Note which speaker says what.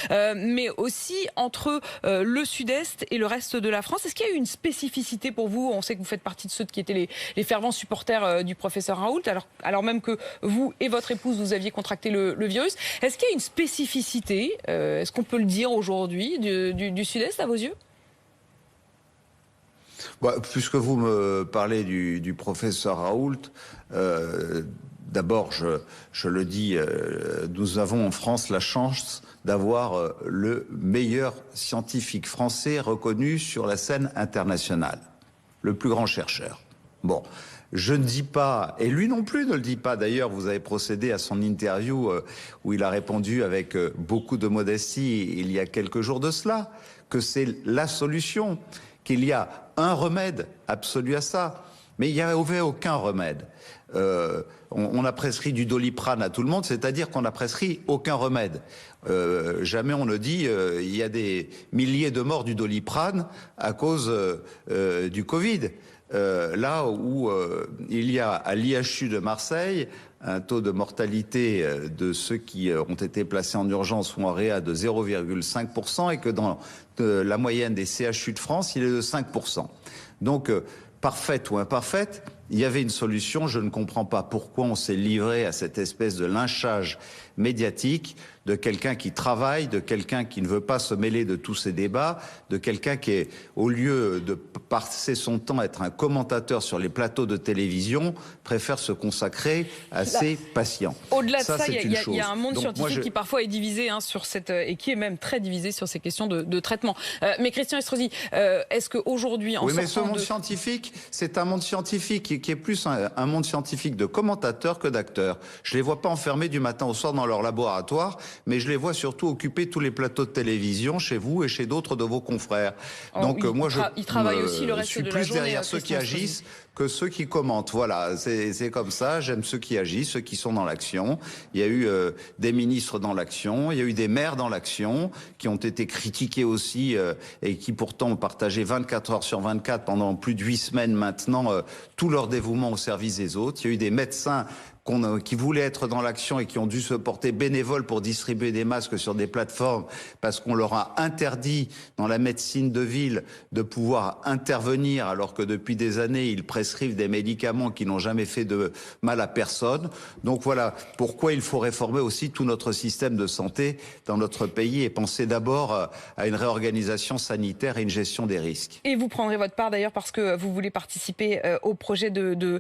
Speaker 1: mais aussi entre le sud-est et le reste de la France. Est-ce qu'il y a eu une spécificité pour vous? On sait que vous faites partie de ceux qui étaient les fervents supporters du professeur Raoult, alors même que vous et votre épouse, vous aviez contracté le virus. Est-ce qu'il y a une spécificité, est-ce qu'on peut le dire aujourd'hui, du sud-est à vos yeux?
Speaker 2: Bah, puisque vous me parlez du professeur Raoult, d'abord, je le dis, nous avons en France la chance d'avoir le meilleur scientifique français reconnu sur la scène internationale, le plus grand chercheur. Bon, je ne dis pas, et lui non plus ne le dit pas, d'ailleurs vous avez procédé à son interview où il a répondu avec beaucoup de modestie il y a quelques jours de cela, que c'est la solution, qu'il y a un remède absolu à ça. Mais il n'y avait aucun remède. On a prescrit du Doliprane à tout le monde, c'est-à-dire qu'on n'a prescrit aucun remède. Jamais on ne dit il y a des milliers de morts du Doliprane à cause du Covid. Là où il y a à l'IHU de Marseille un taux de mortalité de ceux qui ont été placés en urgence ou en réa de 0,5% et que dans la moyenne des CHU de France, il est de 5%. Donc, parfaite ou imparfaite, il y avait une solution. Je ne comprends pas pourquoi on s'est livré à cette espèce de lynchage médiatique de quelqu'un qui travaille, de quelqu'un qui ne veut pas se mêler de tous ces débats, de quelqu'un qui est, au lieu de passer son temps à être un commentateur sur les plateaux de télévision, préfère se consacrer à ses patients.
Speaker 1: Au-delà de ça, il y a un monde
Speaker 2: Donc,
Speaker 1: scientifique qui parfois est divisé sur cette, et qui est même très divisé sur ces questions de traitement. Mais Christian Estrosi, est-ce qu'aujourd'hui, en
Speaker 2: oui, mais ce monde scientifique, c'est un monde scientifique qui est plus un monde scientifique de commentateurs que d'acteurs. Je les vois pas enfermés du matin au soir dans leur laboratoire, mais je les vois surtout occuper tous les plateaux de télévision chez vous et chez d'autres de vos confrères. Donc moi, je suis plus derrière ceux qui agissent que ceux qui commentent. Voilà, c'est comme ça. J'aime ceux qui agissent, ceux qui sont dans l'action. Il y a eu des ministres dans l'action, il y a eu des maires dans l'action qui ont été critiqués aussi et qui pourtant ont partagé 24 heures sur 24 pendant plus de 8 semaines maintenant tout leur dévouement au service des autres. Il y a eu des médecins qui voulaient être dans l'action et qui ont dû se porter bénévoles pour distribuer des masques sur des plateformes parce qu'on leur a interdit dans la médecine de ville de pouvoir intervenir alors que depuis des années ils prescrivent des médicaments qui n'ont jamais fait de mal à personne. Donc voilà pourquoi il faut réformer aussi tout notre système de santé dans notre pays et penser d'abord à une réorganisation sanitaire et une gestion des risques.
Speaker 1: Et vous prendrez votre part d'ailleurs parce que vous voulez participer au projet de